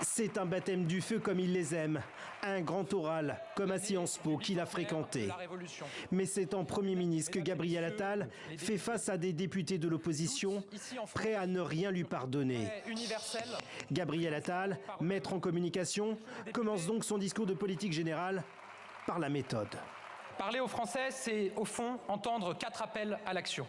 C'est un baptême du feu comme il les aime, un grand oral comme à Sciences Po qu'il a fréquenté. Mais c'est en Premier ministre que Gabriel Attal fait face à des députés de l'opposition prêts à ne rien lui pardonner. Gabriel Attal, maître en communication, commence donc son discours de politique générale par la méthode. Parler aux Français, c'est au fond entendre 4 appels à l'action.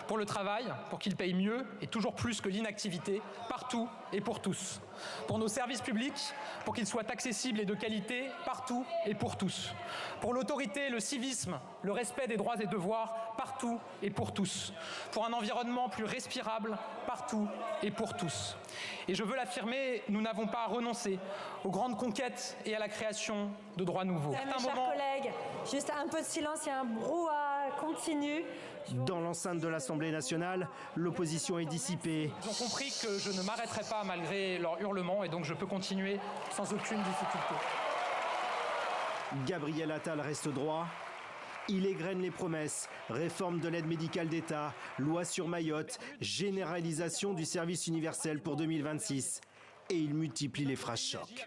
Pour le travail, pour qu'ils payent mieux et toujours plus que l'inactivité, partout et pour tous. Pour nos services publics, pour qu'ils soient accessibles et de qualité, partout et pour tous. Pour l'autorité, le civisme, le respect des droits et devoirs, partout et pour tous. Pour un environnement plus respirable, partout et pour tous. Et je veux l'affirmer, nous n'avons pas renoncé aux grandes conquêtes et à la création de droits nouveaux. Mes chers collègues, juste un peu de silence, il y a un brouhaha continu. Dans l'enceinte de l'Assemblée nationale, l'opposition est dissipée. Ils ont compris que je ne m'arrêterai pas malgré leurs hurlements et donc je peux continuer sans aucune difficulté. Gabriel Attal reste droit. Il égrène les promesses, réforme de l'aide médicale d'État, loi sur Mayotte, généralisation du service universel pour 2026. Et il multiplie les phrases chocs.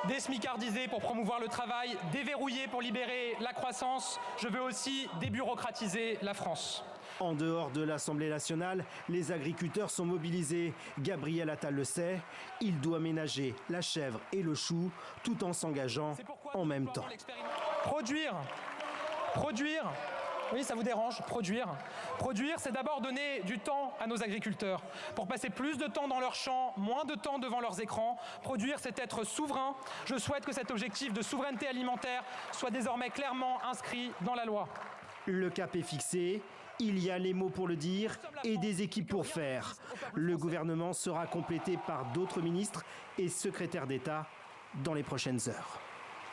Désmicardiser pour promouvoir le travail, déverrouiller pour libérer la croissance. Je veux aussi débureaucratiser la France. En dehors de l'Assemblée nationale, les agriculteurs sont mobilisés. Gabriel Attal le sait, il doit ménager la chèvre et le chou tout en s'engageant en même temps. Produire, oui, ça vous dérange, produire. Produire, c'est d'abord donner du temps à nos agriculteurs pour passer plus de temps dans leurs champs, moins de temps devant leurs écrans. Produire, c'est être souverain. Je souhaite que cet objectif de souveraineté alimentaire soit désormais clairement inscrit dans la loi. Le cap est fixé. Il y a les mots pour le dire et des équipes pour faire. Le gouvernement sera complété par d'autres ministres et secrétaires d'État dans les prochaines heures.